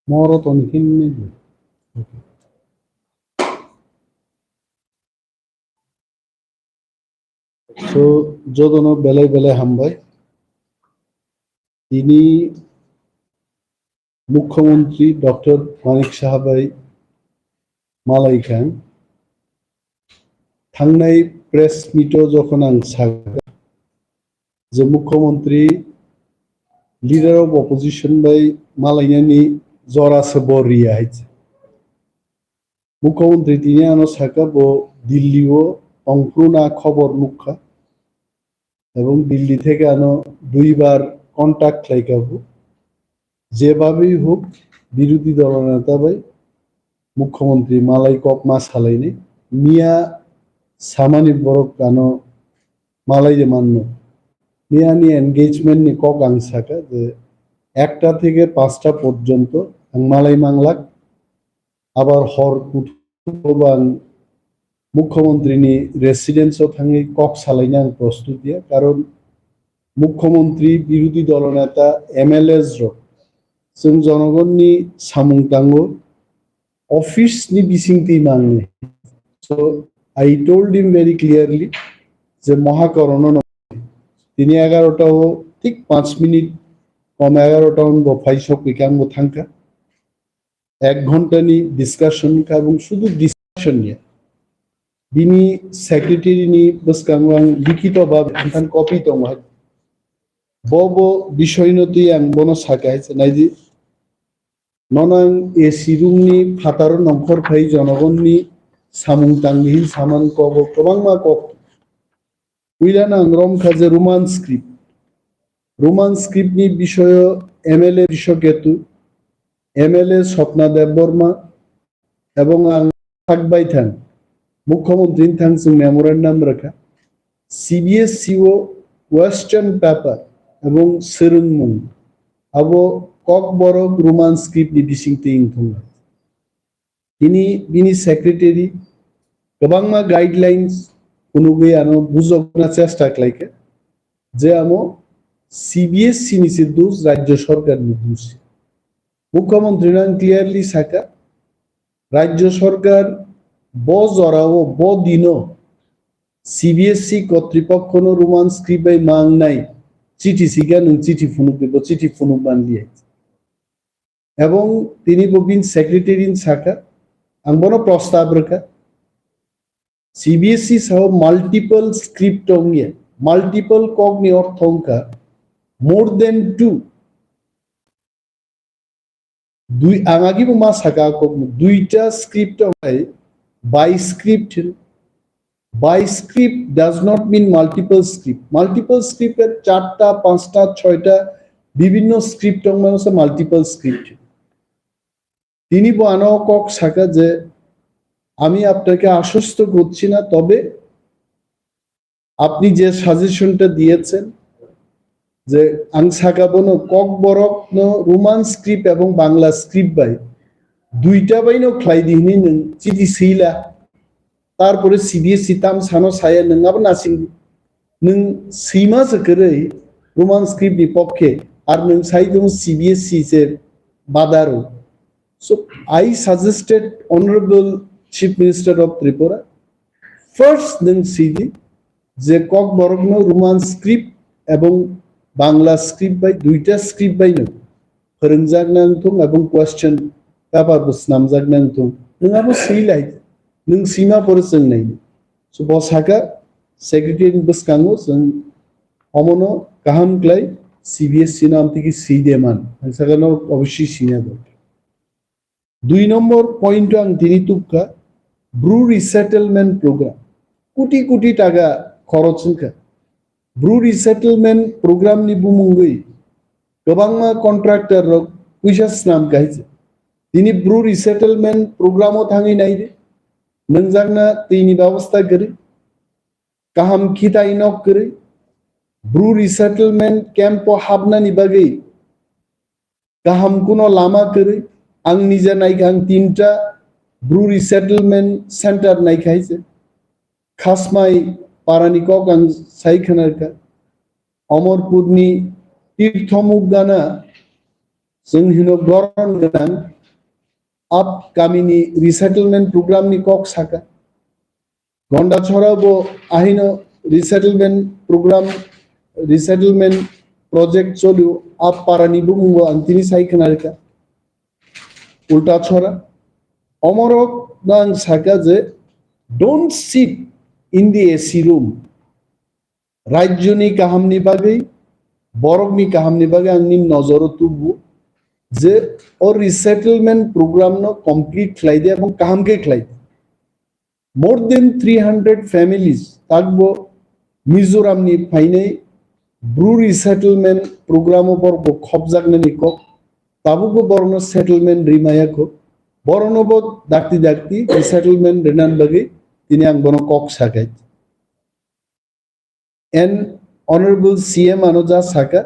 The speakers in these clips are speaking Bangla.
Marathon kinni. So jodono bele hambai. Ini মুখ্যমন্ত্রী ডক্টর মানিক সাহাবাই মালাই খান থাংনাই প্রেস মিটও যখন আং সাগা যে মুখ্যমন্ত্রী লিডার অফ অপোজিশন বাই মালাইনানি জরাসে বরিয়া হইছে মুখ্যমন্ত্রী তিনি আনো সাকা ব দিল্লিও অংপুনা খবর মুখ্যা এবং দিল্লি থেকে আনো দুইবার কন্টাক্ট লাইকাবো যেভাবেই হোক বিরোধী দলনেতা ভাই মুখ্যমন্ত্রী মালাই কক মাস হালাইনি মিয়া সামানি বরক কানো মালাই যে মান্য মিয়া নি এনগেজমেন্ট নি কক আং সাকা যে 1টা থেকে 5টা পর্যন্ত মালাই মাংলাক আবার হর কুটবান মুখ্যমন্ত্রী নি রেসিডেন্সও থাঙ্গি কক সালাইনা আং প্রস্তুত দিয়া কারণ মুখ্যমন্ত্রী বিরোধী দলনেতা এমএলএস র जों जनगणनि सामुंतांगो ऑफिस नि बिसिंगति मांगने so I told him very clearly যে মহাকরণ তিনি 11টাও ঠিক 5 মিনিট কম 11টাও ফাইসক বিকাঙ্গ থাঙ্কা 1 ঘন্টা নি ডিসকাশন এবং শুধু ডিসকাশন নিয়ে বিনি সেক্রেটারি নি বসকাঙ্গ লিখিত ভাবে আনতান কপি দङ বব বিষয় নতি আং বনো সাকাইছে নাইজি ননাং এ সিরুংনি ফাতার নংখর ফাই জনগণনি সামুং তাंगहि सामान कब गोबांमा कक उइलाना आंग्रम खाजे रोमान स्क्रिप्ट नि विषय एमएलए विषकेतु एमएलए स्वप्ना देबबर्मा एवं आं थाकबाय थां मुख्यमंत्री थां जों मेमोरेंडाम रखा सीबीएसईओ क्वेश्चन पेपर एवं सोलोंमुं आबो ककबरक रोमान स्क्रिप्ट नि बिसिंगति इंथुंगा ini bini secretary gobangma guidelines অনুযায়ী আনো বুঝনা চেষ্টা লাইকে যে আমো সিবিএসসি নি সিদ্ধুস রাজ্য সরকার নিদুস মুখ্যমন্ত্রী নাম ক্লিয়ারলি সাকা রাজ্য সরকার বজরাও বদিনো সিবিএসসি কর্তৃপক্ষ নো রোমান স্ক্রিপ্ট বাই মাং নাই চিঠি সিগান চিঠি ফুনুক দেব চিঠি ফুনুক বানলিয়ে এবং তিনি ববিন সেক্রেটারি সাকা आंबोनो प्रस्ताव रखा सीबीएसई सह मल्टीपल स्क्रिप्ट होंगे मल्टीपल कॉग्नि अर्थों का मोर देन 2 दुई आंगागी मा साका को दुईटा स्क्रिप्ट है bi script does not mean multiple script এর 4টা 5টা 6টা বিভিন্ন স্ক্রিপ্ট মানে মাল্টিপল স্ক্রিপ্ট তিনি বানো কক সাকা যে আমি আপনাকে আশ্বস্ত করছি না তবে আপনি যে সাজেশনটা দিয়েছেন যে আং সাকা বনো ককবরক নো রোমান স্ক্রিপ্ট এবং বাংলা স্ক্রিপ্ট বাই দুইটা বাইনো খ্লাই দিনি নং চিঠি সিলা তারপরে সিবিএসই তাম সানো সায়া নङाबो नासिं नों सीमा जकरै रोमान स्क्रिप्ट नि पक्षे आर नों साइदों सीबीएसई से बादारो So I suggested Honorable Chief Minister of Tripura first then see যে ককবরক নো রোমান স্ক্রিপ্ট এবং বাংলা স্ক্রিপ্ট বাই দুইটা স্ক্রিপ্ট বাই নো फोरोंजागनांथों এবং কোশ্চেন পেপার বস নামজাগনাंथों नङाबो सिलाय नों सीमा पर जों नाय सो बसाका सेक्रेटारि बसकांगो जों अमनो गाहाम क्लाय सीबीएसई नाम থেকে সি দেমান সাকানো অবশ্যই সিনা দরকার 2 নম্বর পয়েন্ট আং তিনি তুকা Bru resettlement programme crore crore টাকা খরচ হনকা ব্রু রিসেটেলমেন্ট প্রোগ্রাম নি বুমুঙ্গই গোবাংমা কন্ট্রাক্টর রক কুইসাস নাম গাইছে তিনি ব্রু রিসেটেলমেন্ট প্রোগ্রামও থাঙ্গি নাই রে নংজাগনা তিনি ব্যবস্থা করে কাহাম খিতাই নক করে ব্রু রিসেটেলমেন্ট ক্যাম্প হাবনানি বাগै কাহাম কোনো লামা করে आं निजा नायखां 3टा ब्रु रिसेटलमेंट सेंटर नायखाइसे खासमाय पारानिकक आं सायखनारका अमरपुरनि तीर्थमुगदाना जों हिनो गरन गोनां अपकामिंनि रिसेटलमेंट प्रोग्रामनि कक साका गंडा छराबो आहिनो रिसेटलमेंट प्रोग्राम रिसेटलमेंट प्रोजेक्ट चलु आप पारानि बुंगो अंतिनि साइखनारका उल्टा छरा अमरक नां साका जे don't sit in the AC room राज्यनि काहामनि बागै बरकनि काहामनि बागै आंनि नजर तुबु जे और रिसेटलमेंट प्रोग्राम नो कंप्लीट खालायदे एबं काहामके खालायदे more than 300 families tagbo मिजोरामनि फाइनै ब्रु रिसेटलमेंट प्रोग्राम पर खबजागनानि को ताबुबो बरनो सेटलमेंट रिमायाको बरनोबो दाक्ति दाक्ति रिसेटलमेंट रेनान बागै दिनै आं बनो कक साकाय and honorable CM Anoja Saka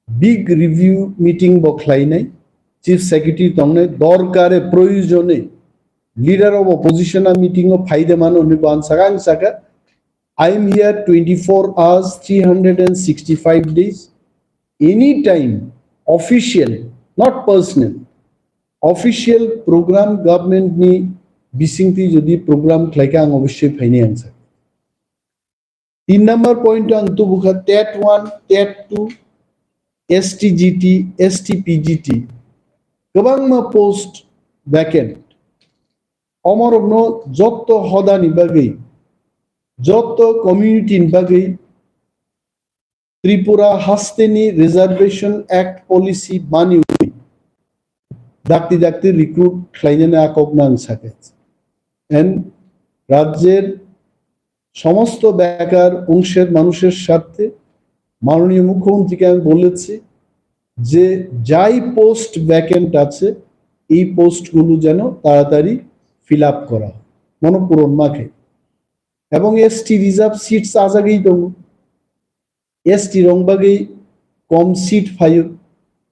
big review meeting bokhlainai chief secretary tongne dorkare proyojone leader of opposition a meeting of faide mano ni ban sakang saka I am here 24 hours 365 days anytime official not personal official program government ni bisingti jodi program khlaika ang obosshoi phaini ang saka 3 number point ang tubuka tet 1 tet 2 STGT STPGT gobang ma post vacant omorogno jotto hodani bagai jotto community in bagai Tripura hasteni reservation act policy mani dakti dakti recruit khlainene akognan sake and রাজ্যের সমস্ত বেকার অংশের মানুষের স্বার্থে মাননীয় মুখ্যমন্ত্রীকে আমি বলেছি যে যাই পোস্ট ভ্যাকেন্ট আছে এই পোস্টগুলো যেন তাড়াতাড়ি ফিল আপ করা মনপূরণ মাখে এবং এসটি রিজার্ভ সিটস আজাগেই তো এসটি রংবাগেই কম সিট ফাইও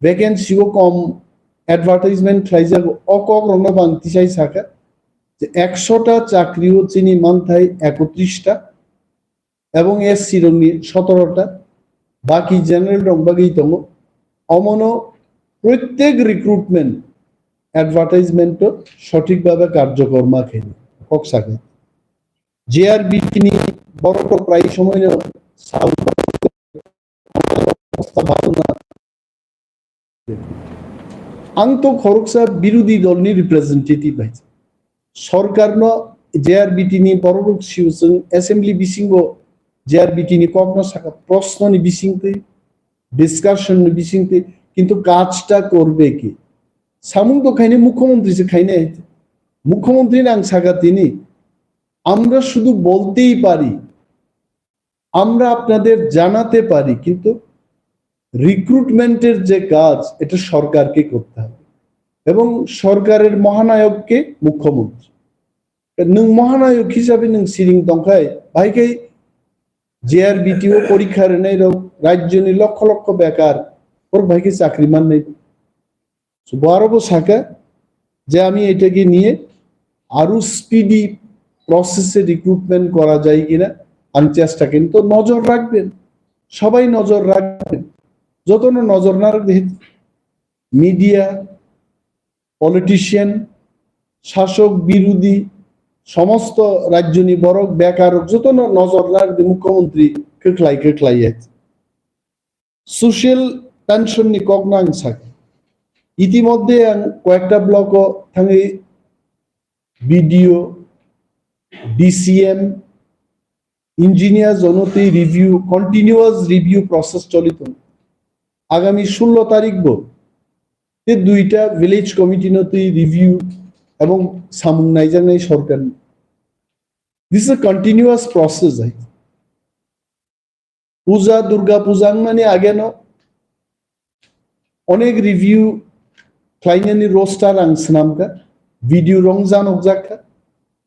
ভ্যাকেন্সিও কম অ্যাডভার্টাইজমেন্ট খাইজাগ অকক রং বাংতিসাই সাকা যে 100টা চাকরিও চিনি মানথাই 31টা এবং এসসি রঙি 17টা বাকি জেনারেল রংবাগেই তো অমন প্রত্যেক রিক্রুটমেন্ট অ্যাডভার্টাইজমেন্ট সঠিকভাবে কার্যকর মাখেনি কক্সাকে জেআরবিটি নি বড় প্রায় সময় आं तो खरकसा बिरोधी दलनि रिप्रेजेंटेटिव बायदि सरकारनो जेआरबिटी नि बरबक सिउजों एसेम्बली बिसिंगो जेआरबिटी नि कखनो साका प्रश्ननि बिसिंते डिसकाशन नि बिसिंते किन्तु काजटा करबे कि सामुं तो खाइने मुख्यमंत्री से खाइने मुख्यमंत्री आं साका तिनि আমরা শুধু বলতেই পারি আমরা আপনাদের জানাতে পারি কিন্তু রিক্রুটমেন্টের যে কাজ এটা সরকারকে করতে হবে এবং সরকারের মহানায়ককে মুখ্যমন্ত্রী নং মহানায়ক হিসাবে নং সিরিং দংখায় ভাইকে জেআরবিটিও পরীক্ষার নেই রাজ্যনি লক্ষ লক্ষ বেকার ওর ভাইকে চাকরি মান নেই বড় শাখা যে আমি এটাকে নিয়ে আরো স্পিডি প্রসেসে রিক্রুটমেন্ট করা যায় কিনা আমি চেষ্টা কিন্তু নজর রাখবেন সবাই নজর রাখবেন যত নজর না রাখবে মিডিয়া পলিটিশিয়ান শাসক বিরোধী সমস্ত রাজ্যনি বড় বেকার যত নজর রাখবে মুখ্যমন্ত্রী কেখলাই সোশ্যাল টেনশন নি কগনাং থাকে ইতিমধ্যে কয়েকটা ব্লক থাঙ্গে বিডিও ডিসিএম ইঞ্জিনিয়ার জনতে রিভিউ কন্টিনিউয়াস রিভিউ প্রসেস চলিত আগামী 16 তারিখ তে দুইটা ভিলেজ কমিটি নতে রিভিউ এবং সামুং নাইজাংনাই সরকার this is a continuous process পূজা দুর্গা পূজা মানে আগে ন অনেক রিভিউ ক্লাইনানি রোস্টার আংসনামকা ভিডিও রংজান অবজাকা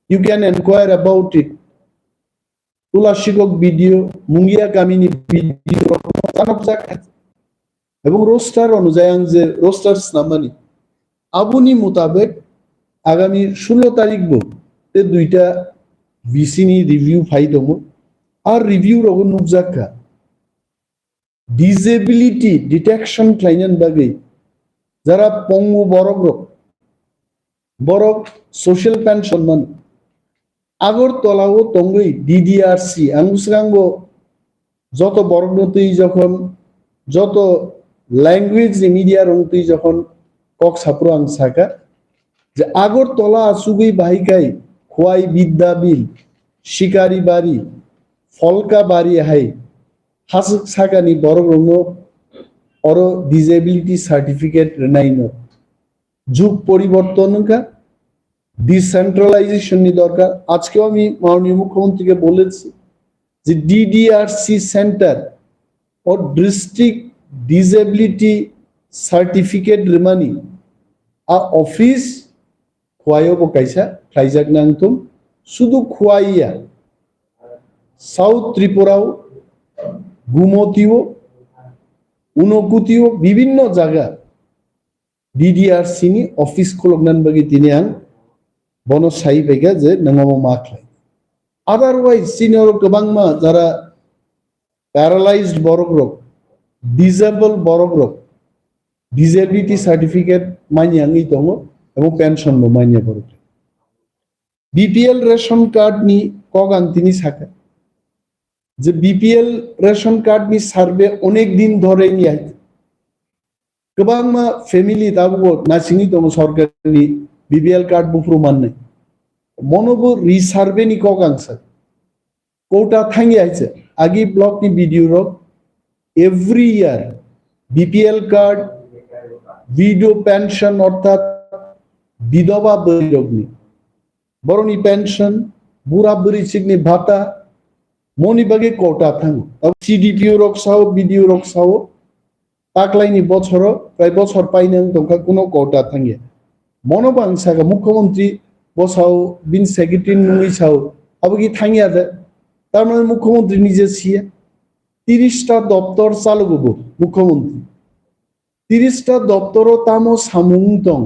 you can inquire about it তুলাশিকক ভিডিও মুঙ্গিয়া কামিনী ভিডিও জানক এবং রোস্টার অনুযায়ী যে রোস্টার নামানি আবুনি মোতাবেক আগামী 16 তারিখ তে দুইটা ভিসিনি রিভিউ ফাই দম আর রিভিউ রগন নুকজাকা ডিসেবিলিটি ডিটেকশন ক্লাইনান বাগে যারা পঙ্গু বরক সোশ্যাল পেনশন মান আগরতলাও তঙ্গই ডিডিআরসি আঙ্গুসরাঙ্গ যত বরগনতই যখন যত ল্যাঙ্গুয়েজ মিডিয়া রংতই যখন কক সাপ্রো আং সাকা যে আগরতলা আসুগই বাহিকাই খোয়াই বিদ্যা বিল শিকারি বাড়ি ফলকা বাড়ি হাই হাসুক সাকানি বরগন অর ডিসেবিলিটি সার্টিফিকেট নাইন যুগ পরিবর্তন ডিসেন্ট্রালাইজেশন দরকার আজকেও আমি মাননীয় মুখ্যমন্ত্রীকে বলেছি যে ডিডিআরসি সেন্টার ও ডিস্ট্রিক্ট ডিসেবিলিটি সার্টিফিকেট রিমানি আ অফিস খোয়াইও বকাইছা খাইজাক নাংতুম শুধু খোয়াইয়া সাউথ ত্রিপুরাও গুমতিও উনকুতিও বিভিন্ন জায়গা ডিডিআরসি নি অফিস খোলকনান বাকি তিনি আং বন সাই বেগে যে নঙ্গমো মাখলাই আদারওয়াইজ সিনিয়র গোबांमा যারা প্যারালাইজড বরগ্রক ডিসেবল বরগ্রক ডিসেবিলিটি সার্টিফিকেট মাইয়াঙ্গি দङ এবং পেনশন বো মাইয়া বরক বিপিএল রেশন কার্ড নি কগাং তিনি সাকা যে বিপিএল রেশন কার্ড নি সার্ভে অনেক দিন ধরে নি আইতে गोबांमा फेमिली दाबो नासिंगी दङ सरकारनि बिपिएल कार्ड बुफ्रु माननाय मनोबो रिसार्भे नि कगांसा कोटा थांगी आइছে आगी ब्लॉक नि वीडियो रक every year BPL card window pension अर्थात विधवा बरिरगनि बरनि पेंशन बुरा बुरी सिगनि भाता मनि बागे कोटा थांग अब सीडीपीओ रक साव वीडियो रक साव ताकलाइनि बछर प्राय बछर पाइनां दंखा कोनो कोटा थांगे मनोबांसागा मुख्यमंत्री बसाव बिन सेक्रेटारि नुई साव अबगि थांगिया दे तारमाने मुख्यमंत्री निजे सिया 30টা দপ্তর চালু করব মুখ্যমন্ত্রী 30টা দপ্তরও তামো সামুং দং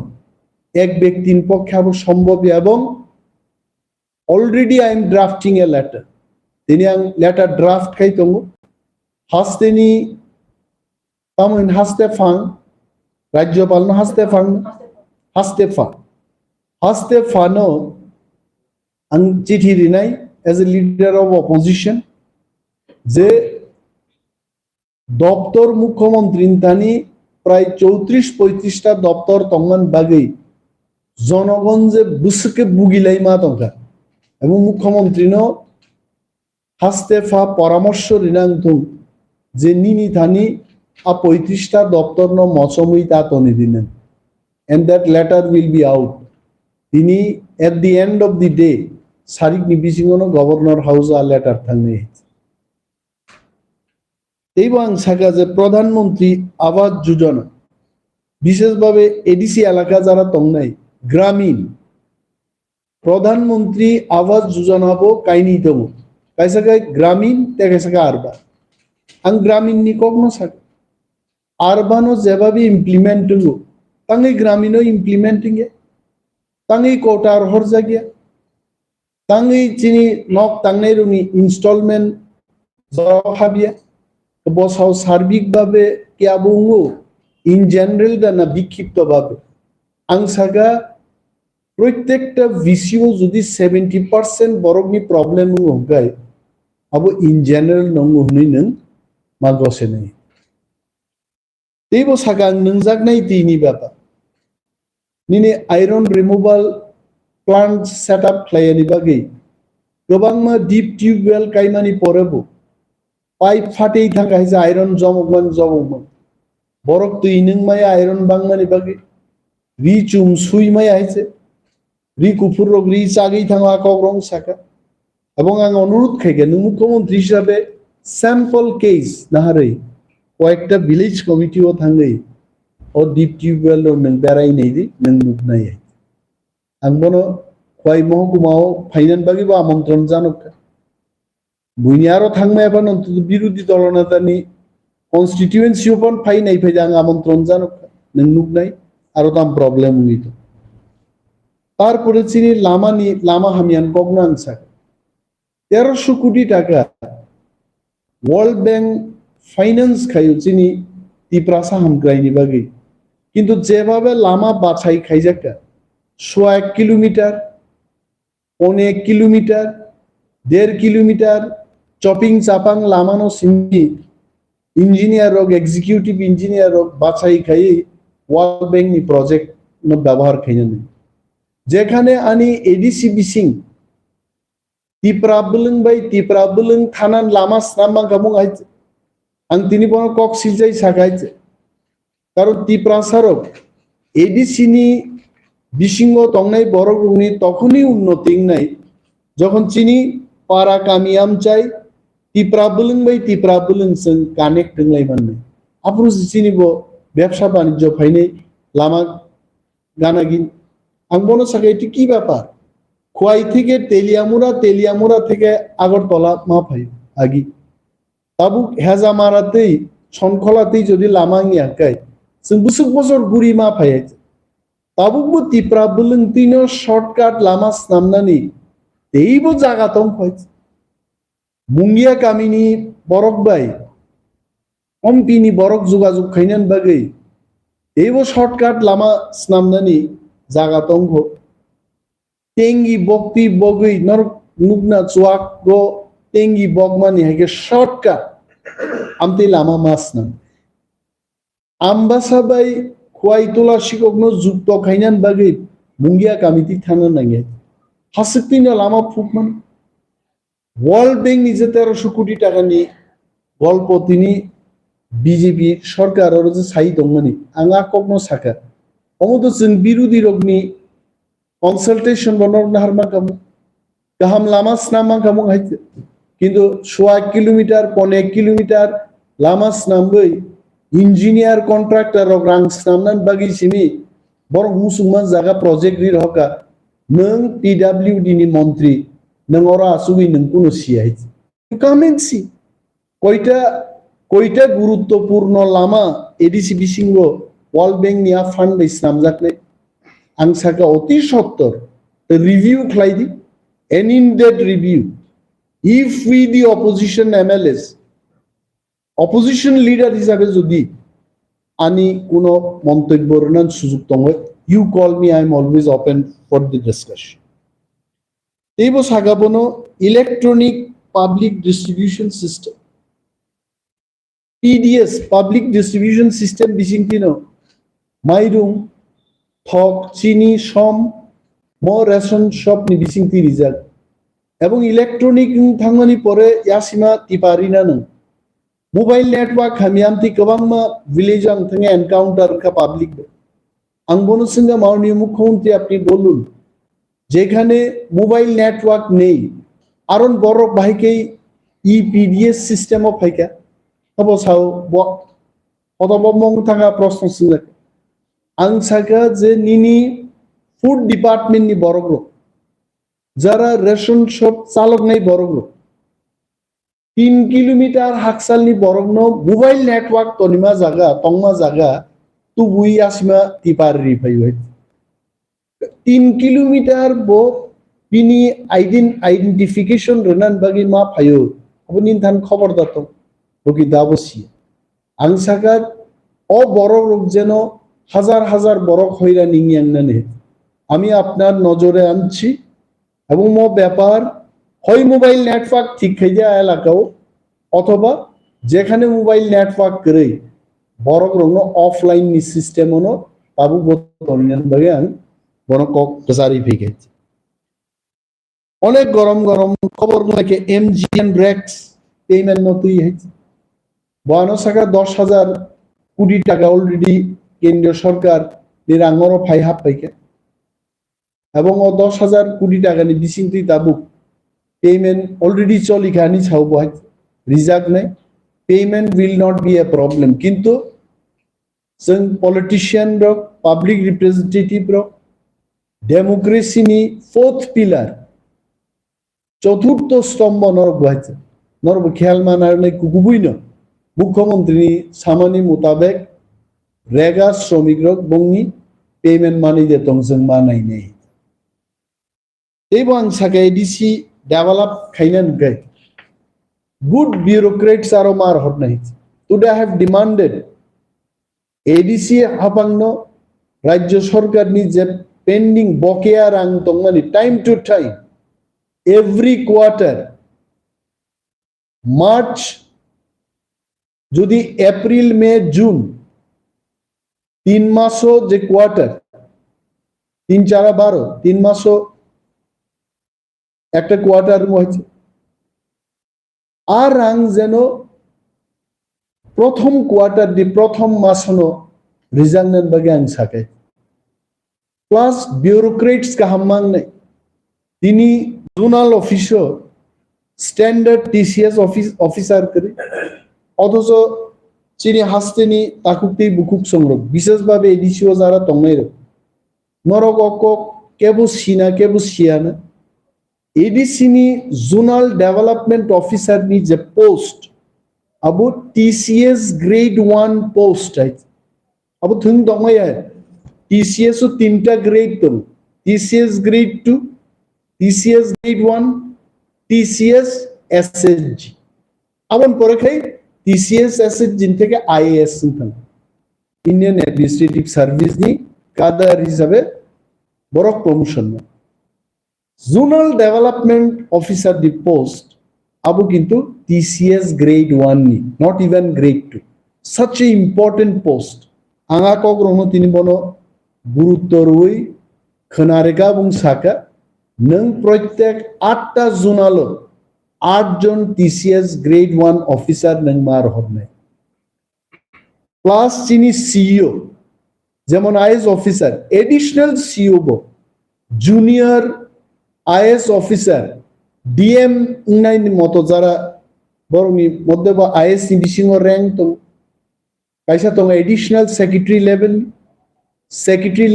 এক ব্যক্তির পক্ষে আব সম্ভব এবং already I am drafting a letter তিনি আং লেটার ড্রাফট খাই দङ হাসতেনি तामोन हास्ते फां राज्यपाल न हास्ते फानो आं चिठी दिनाय as a leader of opposition जे दप्तर मुख्यमंत्री तानी प्राय 34-35টা दप्तर तंगन बागै जनगण जे बुसके बुगिलाई मा दंखा এবং मुख्यमंत्री न हास्ते फा परामर्श रिनांगथुं जे निनि थानी आ 35টা দপ্তর ন মচমুই তা Toni দিনেন and that letter will be out তিনি at the end of the day সারিক নিবিসিংন গভর্নর হাউস আ লেটার থাংনে এইবাং সাকা যে প্রধানমন্ত্রী আবাস যোজনা বিশেষভাবে এডিসি এলাকা যারা তংনাই গ্রামীণ প্রধানমন্ত্রী আবাস যোজনা বো কাইনি দङ কাইসাকাই গ্রামীণ তে কাইসাকা আরবা আং গ্রামীণ নি কখনো সাকা आरबानो जेबाबी इम्प्लीमेंटिंग तंगे ग्रामीणो इम्प्लीमेंटिंग तंगे कोटार हर जागिया तंगे चिनी नक तंगे रुनी इंस्टॉलमेंट जहाबिया बसाव सार्बिक भाबे क्या बुङो इन जनरल दाना बिक्षिप्त भाबे आं सागा प्रत्येकटा विषय जुदि 70% बरगनि प्रब्लेम होगाय आबो इन जनरल नंगो हुनै नों मागसे नै तेबो सागां नंजागनाय दैनि बाबा निने आयरन रिमूवल प्लांट सेटअप खालायनि बागै गोबांमा डीप ट्यूबवेल कायमानि परबो पाइप फाटै थांगाय जा आयरन जमगमन बरक दैनों माय आयरन बांमानि बागै रि चुम सुई माय आइছে रि कुफुर रग रि चागै थांगा कग्रं साका এবং आं अनुरोध खायगे नों मुख्यमंत्री हिसाबै सैंपल केस नाहारै কয়েকটা ভিলেজ কমিটিও থাঙ্গै ও ডিপ টিউবওয়েল নং বেরাই নাই দি নং নুকনাই আং বনো কয় মহকুমাও ফাইনান বাগিবো আমন্ত্রণ জানক বুইনি আরো থাংমা এবান অন্তত বিরোধী দলনেতানি কনস্টিটিউয়েন্সি ওপন ফাই নাই ফাই আং আমন্ত্রণ জানক নং নুকনাই আরো তাম প্রবলেম হইত তারপরে চিনি লামা হামিয়ান কগনা আনসা 1300 কোটি টাকা ওয়ার্ল্ড ব্যাংক फाइनेंस खायो चिनी तिप्रासा हमग्राइनि बागै কিন্তু যেভাবে লামা বাছাই খাইজাকা 1 কিলোমিটার 1 কিলোমিটার 1.5 কিলোমিটার চপিং চাপাং লামানো সিমি ইঞ্জিনিয়ার হোক এক্সিকিউটিভ ইঞ্জিনিয়ার হোক বাছাই খাই ওয়ার্ল্ড ব্যাংক নি প্রজেক্ট ব্যবহার খাইনি যেখানে আনি এডিসি বিসিং টিপ্রাবলং থানান লামা স্নামা গামুং আইছে আং তিনি বড় কক সিলজাই সাকাইছে কারণ টিপ্রাসারক এডিসি নি বিসিংহ তংনাই বড় গুনি তখনই উন্নতি নাই যখন চিনি পারা কামিয়াম চাই টিপ্রাবলং जों কানেক্ট নাই মানে আপনি চিনিব ব্যবসা বাণিজ্য ফাইনে লামা গানাগিন আং বনো সাকা এটি কি ব্যাপার খোয়াই থেকে তেলিয়ামুরা থেকে আগরতলা মা ফাই আগি তাবু হেজামারাতেই সনখলাতেই যদি লামা ইয়াকাই जों বুসুক বছর গুড়ি মা ফাই তাবুকবো টিপ্রাবলং তিনো শর্টকাট লামা স্নামনানি এইবো জায়গা তং ফাইছে মুঙ্গিয়া কামিনী বরক বাই কম্পিনি বরক যোগাযোগ খাইনান বাগৈ এইবো শর্টকাট লামা স্নামনানি জায়গা তংঘ টেঙ্গি বক্তি বগৈ নর নুগনা চুয়াক গো টেঙ্গি বগমানি হাইকে শর্টকাট আমতে লামা মাছ নাম আমবাসা বাই খোয়াই তোলা শিককনো যুক্ত খাইনান বাগৈ মুঙ্গিয়া কামিতি থানা নাঙে হাসিকতিনা লামা ফুকমান ওয়ার্ল্ড ব্যাংক নিজে 1300 কোটি টাকা নিয়ে গল্প তিনি বিজেপি সরকার আর যে সাই দংমানি আঙা কখনো সাকা অমত जों বিরোধী রগনি কনসালটেশন বনর নাহারমা কামু গাহাম লামা স্নামা কামু হাইতে কিন্তু 1 কিলোমিটার 1.5 কিলোমিটার লামা স্নামবই ইঞ্জিনিয়ার কন্ট্রাক্টর রাং স্নামনান বাগি সিমি বড় মুসুমান জায়গা প্রজেক্ট রি হকা নং পিডব্লিউডি নি মন্ত্রী नों ओरा आसुबी नोंखौनो सियाइज कामेंसी কয়টা গুরুত্বপূর্ণ লামা এডিসি বিসিংহ ওয়ার্ল্ড ব্যাংক নিয়া ফান্ড বাই স্নামজাকলে आं साका অতি সত্তর রিভিউ খাইদি এন ইন ডেট review if we the opposition MLAs opposition leader হিসাবে যদি আনি কোনো মন্তব্য রানার সুযোগ দङ you call me I am always open for the discussion এইবো সাগাবনো electronic public distribution system PDS public distribution system বিসিংতিনো মাইরুং থক চিনি সম ম রেশন শপ নি বিসিংতি রিজাল্ট এবং ইলেকট্রনিক থাংমানি পরে ইয়াসিমা টিপারিনা নং মোবাইল নেটওয়ার্ক হামিয়ামতি गोबांमा ভিলেজ আং থঙে এনকাউন্টার কা পাবলিক আংবনো সিংহা মাননীয় মুখ্যমন্ত্রী আপনি বলুন যেখানে মোবাইল নেটওয়ার্ক নেই আরন বড় ভাইকেই ইপিডিএস সিস্টেম অফ ফাইকা অবসাও অতবমং থাকা প্রশ্ন ছিল আং সাকা যে নিনি ফুড ডিপার্টমেন্ট নি বড়গ্র যারা রেশন শপ চালক নাই বড়গ্র 3 কিলোমিটার হাকসাল নি বড়গ্ন মোবাইল নেটওয়ার্ক তনিমা জায়গা তুবুই আসিমা টিপারি ফাই 3 কিলোমিটার বো বিনি আইডেন্টিফিকেশন রনান বাগি মা ফায়ো আপনি থান খবর দাত বকি দাবসি আং সাকা ও বড় রোগ যেন হাজার হাজার বড় হইরা নিংয়াংনানে আমি আপনার নজরে আনছি এবং মো ব্যাপার হয় মোবাইল নেটওয়ার্ক ঠিক খাইয়া এলাকাও অথবা যেখানে মোবাইল নেটওয়ার্ক করে বড় রোগ অফলাইন নি সিস্টেম হনো তাবু বতনিয়ান বাগে আং বড় কক প্রসারি ফিকে অনেক গরম খবর লাগে এমজিএন ব্রেক্স পেমেন্ট নতুই হয়েছে বয়ানো সাকা 10,000 কোটি টাকা অলরেডি কেন্দ্রীয় সরকার নিরাঙ্গর ফাই হাফ পাইকে এবং 10,000 কোটি টাকা নি বিসিংতি তাবুক পেমেন্ট অলরেডি চলি খানি ছাও বহাই রিজার্ভ নাই payment will not be a problem কিন্তু जों পলিটিশিয়ান রক পাবলিক রিপ্রেজেন্টেটিভ রক ডেমোক্রেসি নি ফোর্থ পিলার চতুর্থ স্তম্ভ নরক বহাইছে নরক খেয়াল মানার নাই কুকুবুই ন মুখ্যমন্ত্রী সামানি মোতাবেক রেগা শ্রমিক রক বংনি পেমেন্ট মানি দে তং जों মানাই নেই এইবো আং সাকা এডিসি ডেভেলপ খাইনান গাই good bureaucrats are mar hot nahi today I have demanded ADC hapangno রাজ্য সরকারনি যে পেন্ডিং বকেয়া রাং তংমানি time to time every quarter March যদি এপ্রিল মে জুন 3 মাসও যে কোয়ার্টার 3 4 12 3 মাসও একটা কোয়ার্টার হয়েছে আর রাং যেন প্রথম কোয়ার্টার দি প্রথম মাসনো রিজাল্ট বাগে আং সাকে প্লাস বিউরোক্রেটস কাহামাং নাই তিনি জোনাল অফিসও স্ট্যান্ডার্ড টিসিএস অফিসার করে অথচ চিনি হাসতেনি তাকুকতি বুকুক সংরক বিশেষভাবে এডিসিও যারা তংনাই নরক অকক কেবু সিনা কেবু সিয়ানা এডিসিনি জোনাল ডেভেলপমেন্ট অফিসার নি যে পোস্ট আবু টিসিএস গ্রেড 1 পোস্ট আবু থুং দংমাই টিসিএস ও 3টা গ্রেড তো TCS grade 2 TCS grade 1 TCS SSG আবন পরে খাই টিসিএস এসএসজি থেকে আইএএস সিনথান ইন্ডিয়ান অ্যাডমিনিস্ট্রেটিভ সার্ভিস নি কাদার হিসাবে বড় প্রমোশন জোনাল ডেভেলপমেন্ট অফিসার দি পোস্ট আবু কিন্তু টিসিএস গ্রেড 1 নি not even grade 2 such a important post আঙা কগ্রহ তিনি বনো গুরুত্ব রুই খনারেকা এবং সাকা নং প্রত্যেক 8টা জোনাল 8 জন টিসিএস গ্রেড 1 অফিসার নং মার হবনে প্লাস চিনি সিইও যেমন IAS officer additional CEO junior IAS officer DM ইনাইন মতো যারা বরং মধ্যে বা আইএস বিসিং র্যাঙ্ক তো কাইসা তো এডিশনাল সেক্রেটারি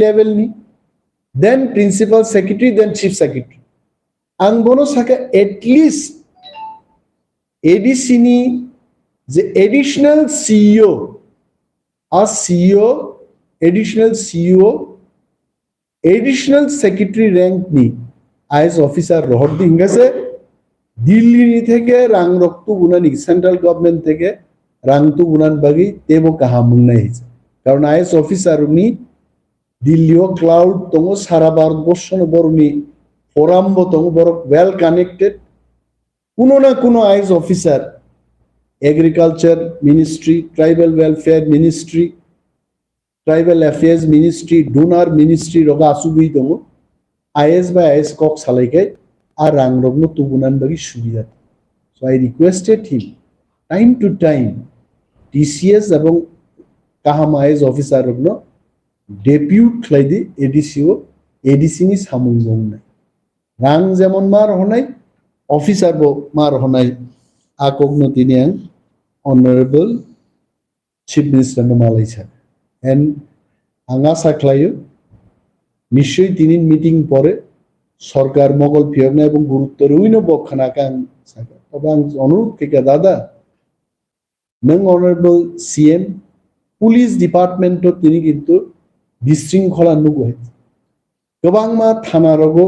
লেভেল নি দেন প্রিন্সিপাল সেক্রেটারি দেন চিফ সেক্রেটারি আং বনো সাকা এটলিস্ট এডিসিনি যে এডিশনাল সিইও আর সিইও এডিশনাল সেক্রেটারি র্যাঙ্ক নি আইএস অফিসার রহর দিন গেছে দিল্লি থেকে রাং রক্ত গুনানি সেন্ট্রাল গভর্নমেন্ট থেকে রাংতু গুনান বাগি তেবো কাহা মুন্নাই হয়েছে কারণ আইএস অফিসার উনি দিল্লিও ক্লাউড তঙ্গ সারা ভারতবর্ষ বরুনি ফোরাম্ব তঙ্গ বড় ওয়েল কানেক্টেড কোনো না কোনো IAS officer agriculture ministry tribal welfare ministry tribal affairs ministry DoNER ministry রগা আসুবি দङ আইএস বা আইএস কক সালাইকে আর রাং রগ্ন তুগুনান বাগি সুবিধা so I requested him time to time TCS এবং কাহাম আইএস অফিসার রগ্ন ডেপিউট খাইদি এডিসিনি সামুং জং নাই রাং যেমন মার হনাই অফিসার মার হনাই আকগ্ন তিনি অনারেবল চিফ মিনিস্টার মালাইছা এন্ড আঙা সাকলাইও নিশ্চয়ই তিনি মিটিং পরে সরকার মগল ফিয়গনা এবং গুরুত্ব রইন বখানা কাং সাকা তবে অনুরোধ থেকে দাদা নং অনারেবল সিএম পুলিশ ডিপার্টমেন্টও তিনি কিন্তু বিশৃঙ্খলা নুগো গোबां मा थाना रगो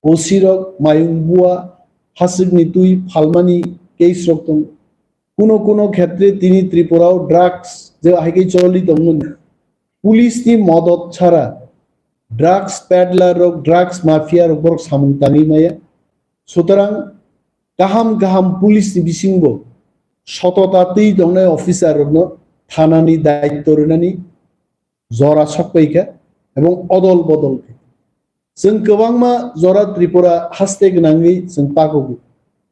ओसि रग मायुं बुआ हासिगनि तुई फालमानि केस रग दं কোনো ক্ষেত্রে তিনি ত্রিপুরাও ড্রাগস যে হাইকে চলি দমন পুলিশনি মদত ছাড়া ড্রাগস প্যাডলার রগ ড্রাগস মাফিয়ার উপর সামুংতানি মায়া সুতরাং গাহাম পুলিশনি বিসিংব সততাতেই দংনাই অফিসার রগ থানানি দায়িত্ব রনানি জরা সকৈকা এবং অদল বদল जों गोबां मा जरा त्रिपुरा हास्ते गनाङै जों पागोगु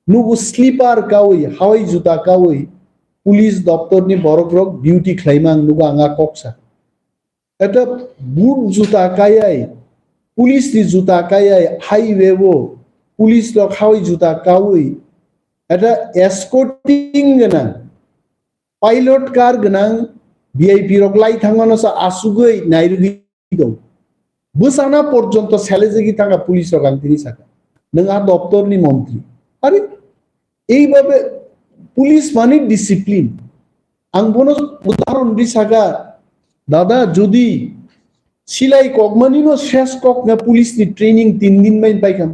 नुगु स्लिपार कावै हावै जुता कावै पुलिस दप्तरनि बरग्रक डिउटी ख्लाइमां नुगु आङा कक्सा এটা বুট জুতা কায়াই পুলিশনি জুতা কায়াই হাইওয়েবো পুলিশ লক হাওই জুতা কাওই এটা এসকর্টিং গনাং পাইলট কার গনাং ভিআইপি রক লাই থাঙ্গানসা আসুগৈ নাইরুগি দं বসানা পর্যন্ত স্যালেজেগি থাকা পুলিশ রক তিনি সাকা নङा দপ্তরনি মন্ত্রী আরে এইভাবে পুলিশ মানে ডিসিপ্লিন আং বনো উদাহরণ দি সাকা দাদা যদি সিলাই কগমানিনো শেষ কক না পুলিশ নি ট্রেনিং 3 दिन में पाइखाम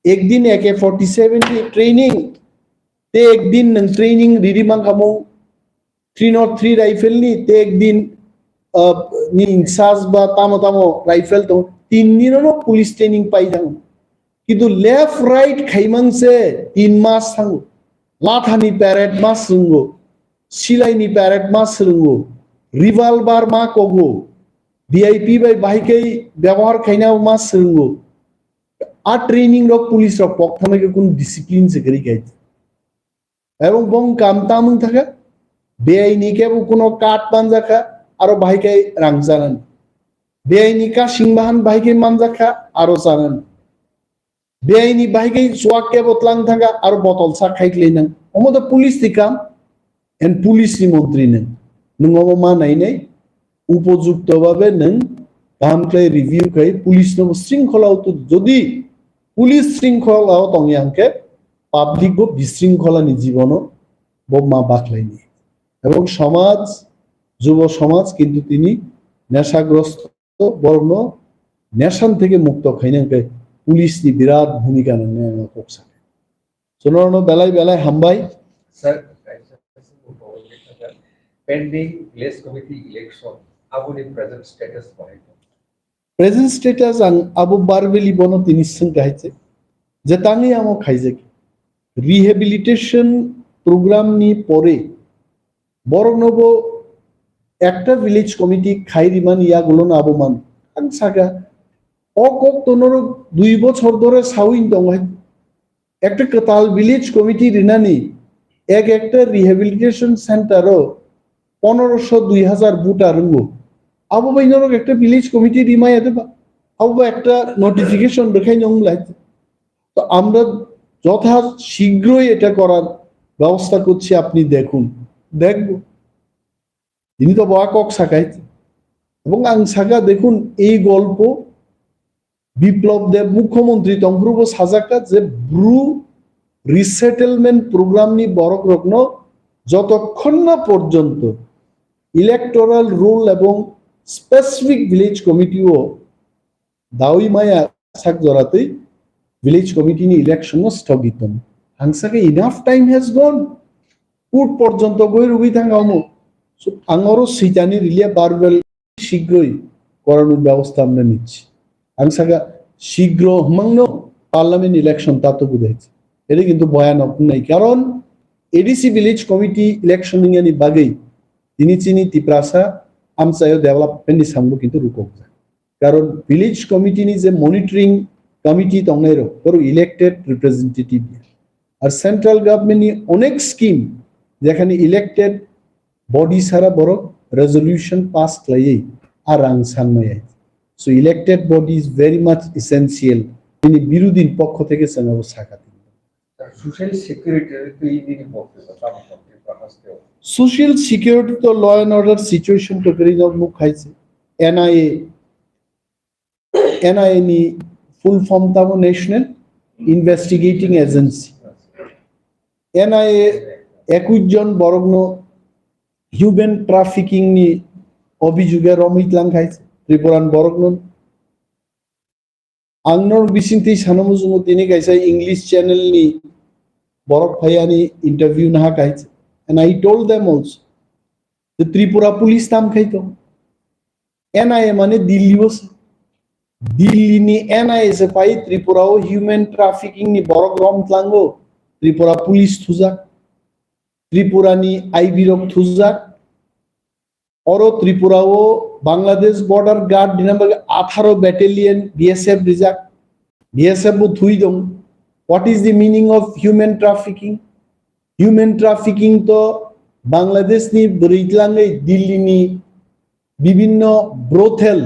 एक दिन AK-47 की ट्रेनिंग ते एक दिन नंग ट्रेनिंग रिरी मांगामो 303 राइफल नी ते एक दिन ni ইনচার্জ বা তামো তামো রাইফেল তো 3 দিনেরও পুলিশ ট্রেনিং পাই থাকো কিন্তু লেফট রাইট খাইমাংসে 3 মাস থাকো লাথানি প্যারেড মাস রুঙ্গো সিলাইনি প্যারেড মাস রুঙ্গো রিভলভার মা কগো ভিআইপি বাই বাহিকেই ব্যবহার খাইনাও মাস রুঙ্গো আর ট্রেনিং রক পুলিশ রক পক্ষামে কোন ডিসিপ্লিন সে করি গাইছে এবং বং কামতামুং থাকা বেআইনি কেবল কোনো কাঠ পাঞ্জাখা আরো বাহিকাই রাং জানান বেআইনি কা সিংবাহান বাহিকাই মানজাখা আরো জানান বেআইনি বাহিকাই সোয়াকে বতলাং থাকা আরো বতল সা খাইকলেই নাং অমদ পুলিশ দিকাম এন পুলিশ মন্ত্রী নেন নং মা নাই নাই উপযুক্তভাবে নং গাহামক্লাই রিভিউ খাই পুলিশ নব শৃঙ্খলাও তো যদি পুলিশ শৃঙ্খলাও তংয়াংকে পাবলিক বো বিশৃঙ্খলানি জীবন বো মা বাকলাইনি এবং সমাজ যুব সমাজ কিন্তু তিনি নেশাগ্রস্ত বর্ণ নেশান থেকে মুক্ত খাইনাকে পুলিশ নি বিরাট ভূমিকা নেন কোকসাকে সোনরনো বেলায় বেলায় হামবাই sir pending village committee election আবুনি প্রেজেন্ট স্ট্যাটাস প্রেজেন্ট স্ট্যাটাস আং আবু বারবেলি বনো তিনি সং গাইছে যে তাঙ্গি আমো খাইছে রিহেবিলিটেশন প্রোগ্রাম নি পরে বরংনব একটা ভিলেজ কমিটি খাইরিমান ইয়াগুলো না আবমান আং সাগা অকক তোনর 2 বছর ধরে সাউইন দং একটা কতাল ভিলেজ কমিটি রিনানি একটা রিহেবিলিটেশন সেন্টারও 1500-2000 বুটা রঙ্গো আবু বাইনর একটা ভিলেজ কমিটি রিমাই দেবা আবু একটা নোটিফিকেশন দেখাই নং লাইতে তো আমরা যথা শীঘ্রই এটা করার ব্যবস্থা করছি আপনি দেখুন দেখবো তিনি তো বাকক সাকাইতে এবং আং সাকা দেখুন এই গল্প বিপ্লব দেব মুখ্যমন্ত্রী তংগ্রুব সাজাকা যে ব্রু রিসেটেলমেন্ট প্রোগ্রাম নি বরক রত্ন যতক্ষণ না পর্যন্ত ইলেকটোরাল রুল এবং স্পেসিফিক ভিলেজ কমিটিও দাওই মায়া সাক জরাতেই ভিলেজ কমিটি নি ইলেকশন স্থগিত হাংসাকে enough time has gone put পর্যন্ত গই রুবি থাঙ্গামো আঙরো সিটানি রিলিয়া বারবেল শীঘ্রই করানোর ব্যবস্থা আমরা নিচ্ছি আংসাগা শীঘ্র হমাংন পার্লামেন্ট ইলেকশন তা তো বুঝাইছে এটা কিন্তু ভয়ানক নাই কারণ এডিসি ভিলেজ কমিটি ইলেকশন নিয়ে বাগেই তিনি চিনি তিপ্রাসা আমসায় ডেভেলপমেন্ট নি সামনে কিন্তু রুকক যায় কারণ ভিলেজ কমিটি নি যে মনিটরিং কমিটি তংনাইরো বড় ইলেক্টেড রিপ্রেজেন্টেটিভ আর সেন্ট্রাল গভর্নমেন্ট নি অনেক স্কিম যেখানে ইলেক্টেড বডি সারা বড় রেজলিউশন পাস ক্লাই আর রাং সানমাই so elected body is very much essential তিনি বিরোধীর পক্ষ থেকে সেনাব সাকাতি সোশ্যাল সিকিউরিটি এই দিনই পড়তে সোশ্যাল সিকিউরিটি তো ল এন্ড অর্ডার সিচুয়েশন তো করি জব মুখ খাইছে এনআইএ নি ফুল ফর্ম তামো ন্যাশনাল ইনভেস্টিগেটিং এজেন্সি এনআইএ 21 জন বরগ্ন হিউম্যান ট্রাফিকিং নি অভিযোগে রমিতলাং খাইছে ত্রিপুরান বরগ্ন আংনর বিসিংতি সানমুজুমু তিনি গাইছে ইংলিশ চ্যানেল নি বরক ভাইয়ানি ইন্টারভিউ না খাইছে and I told them also the Tripura police tam khaito NIA mane Delhi was Delhi ni NIA se pai Tripura o human trafficking ni borok rom tlango Tripura police thuzak Tripura ni IB rok thuzak oro Tripura o Bangladesh border guard dinambe 18 battalion BSF rijak BSF bo thui dom what is the meaning of human trafficking human trafficking তো বাংলাদেশ নি বরিতলাঙ্গে দিল্লি নি বিভিন্ন ব্রোথেল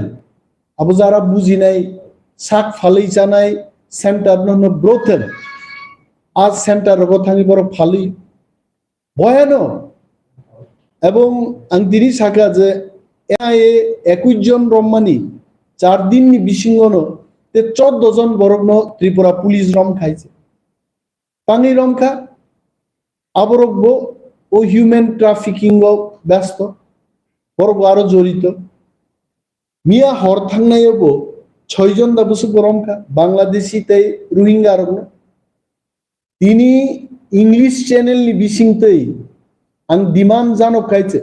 আবু যারা বুঝি নাই শাক ফালাই জানাই সেন্টার নন ব্রোথেল আজ সেন্টার কথাঙ্গি বড় ফালি ভয়ানক এবং আং দিরি শাখা যে এআইএ 21 জন রম্মানি 4 দিন নি বিসিঙ্গন তে 14 জন বরগ্ন ত্রিপুরা পুলিশ রম খাইছে পানি রম খা আবরগ্য ও হিউম্যান ট্রাফিকিং ব্যস্ত বরগ আরো জড়িত মিয়া হর থাংনাইব 6 জন দাবুসু গরমকা বাংলাদেশি তাই রোহিঙ্গা আরগ্ন তিনি ইংলিশ চ্যানেল নি বিসিংতেই আং ডিমান্ড জানো খাইছে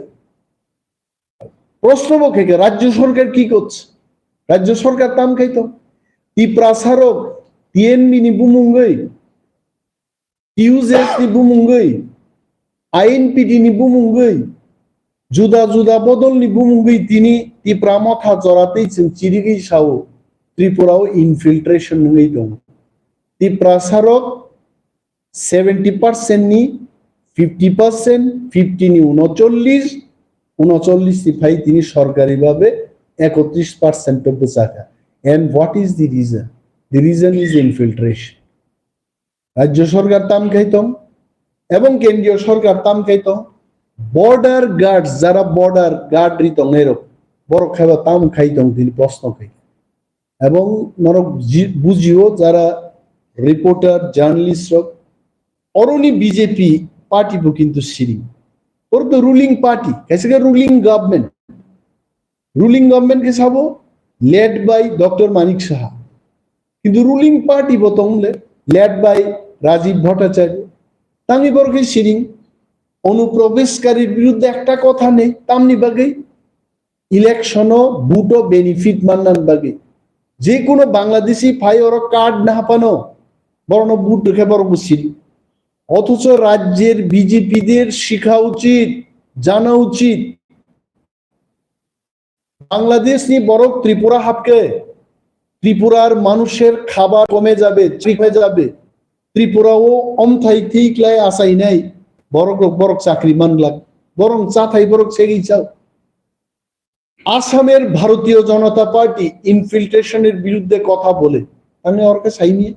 প্রশ্ন বকে রাজ্য সরকার কি করছে রাজ্য সরকার তাম খাইতো ত্রিপুরা সারক টিএনবি নি বুমুঙ্গই ইউজেস নি বুমুঙ্গই আইএনপিডি নি বুমুঙ্গই जुदा जुदा बदलनि बुमुंगै तिनि त्रिपुरा मथा जरातै जों चिरिगै सावो त्रिपुराव इनफिल्ट्रेशन नङै दं त्रिपुरा सारक 70% नि 50% 50 नि 39 निफ्राय तिनि सरकारि भाबे 31% बसाखा and what is the reason is infiltration राज्य सरकार ताम खाइतम এবং কেন্দ্রীয় সরকার তাম খাইতম বর্ডার গার্ড যারা বর্ডার গার্ড রিতং এরক বড় খাইবা তাম খাইতং তিনি প্রশ্ন খাই এবং নরক বুঝিও যারা রিপোর্টার জার্নালিস্ট অরনি বিজেপি পার্টি বো কিন্তু সিরি ওর তো রুলিং পার্টি कैसे के রুলিং গভর্নমেন্ট কে সাবো led by doctor Manik Saha কিন্তু রুলিং পার্টি বতংলে লেড বাই রাজীব ভট্টাচার্য তামি বরকে সিরিং অনুপ্রবেশকারীর বিরুদ্ধে একটা কথা নেই তামনি বাগে ইলেকশনও বুটো বেনিফিট মান্নান বাগে যে কোনো বাংলাদেশি ফাই ওর কার্ড না হাঁপানো বরণ বুট দেখে বড় বুঝছিলি অথচ রাজ্যের বিজেপিদের শিখা উচিত জানা উচিত বাংলাদেশ নিয়ে বড় ত্রিপুরা হাপকে ত্রিপুরার মানুষের খাবার কমে যাবে ত্রিপুরাও অমথাই ঠিকলাই আসাই নাই বড় চাকরি মানলাক বরং চাথাই বড় সেগেই চাও আসামের ভারতীয় জনতা পার্টি ইনফিল্ট্রেশনের বিরুদ্ধে কথা বলে আমি ওর কাছে চাইনি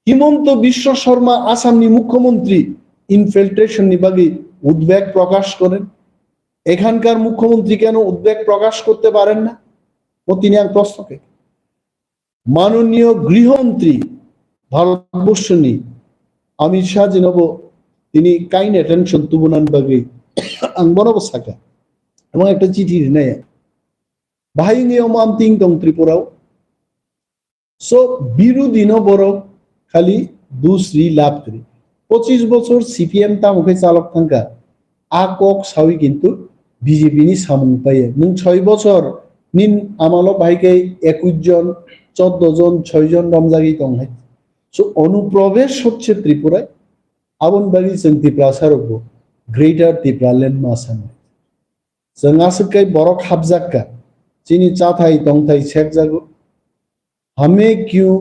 হিমন্ত বিশ্ব শর্মা আসামনি মুখ্যমন্ত্রী ইনফিল্ট্রেশন নিবাগে উদ্বেগ প্রকাশ করেন এখানকার মুখ্যমন্ত্রী কেন উদ্বেগ প্রকাশ করতে পারেন না ও তিনি এক প্রশ্নকে মাননীয় গৃহমন্ত্রী ভারতবর্ষ নি অমিত শাহ জিনব তিনি কাইন্ড অ্যাটেনশন তুবুনান বাগে আং বনব সাকা এবং একটা চিঠি নেয় ভাই নিয়ম আমতিং দং ত্রিপুরাও সো বিরোধী ন বড় খালি দুশ্রী লাভ করি 25 বছর সিপিএম তামুখে চালক থাকা আকক সাউই কিন্তু বিজেপি নি সামুং পাইয়ে নং 6 বছর নিন আমালো ভাইকে 21 জন 14 জন 6 জন রমজাগি দং হাই সো অনুপ্রবেশ হচ্ছে ত্রিপুরায় আবন বাগি जों ত্রিপুরা সারব গ্রেটার ত্রিপুরা ল্যান্ড মাসান जों आसुकै बरक हाबजाक्का चीनी चाथाई तंगथाई सेक जागो हमें क्यों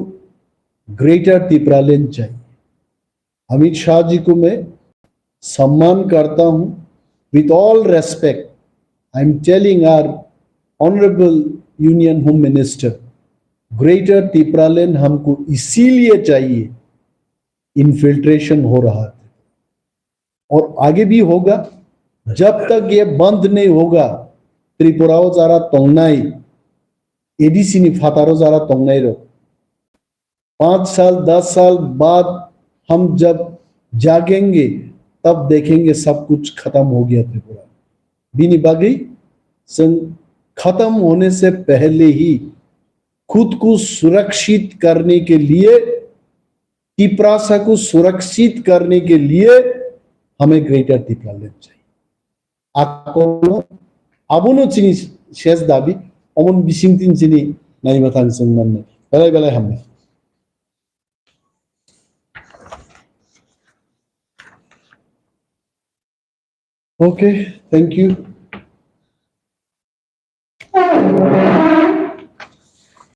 ग्रेटर त्रिपुरा लैंड चाहिए अमित शाह जी को मैं सम्मान करता हूं with all respect I am telling our honourable union home minister greater Tripura land हमको इसीलिए चाहिए इन्फिल्ट्रेशन हो रहा है और आगे भी होगा जब तक ये बंद नहीं होगा त्रिपुराओ जरा तोंगनाई एडीसी नि फातारो जरा तोंगनाई रो 5 साल 10 साल बाद हम जब जागेंगे तब देखेंगे सब कुछ खत्म हो गया त्रिपुरा बिनी बागी खत्म होने से पहले ही खुद को सुरक्षित करने के लिए त्रिपुरा को सुरक्षित करने के लिए हमें ग्रेटर त्रिपुरा लैंड चाहिए আবনো চিনি শেষ দাবি অমন বিসিং তিন চিনি নাই মাথান সম্মান নাই বেলায় বেলায় হামে ওকে থ্যাংক ইউ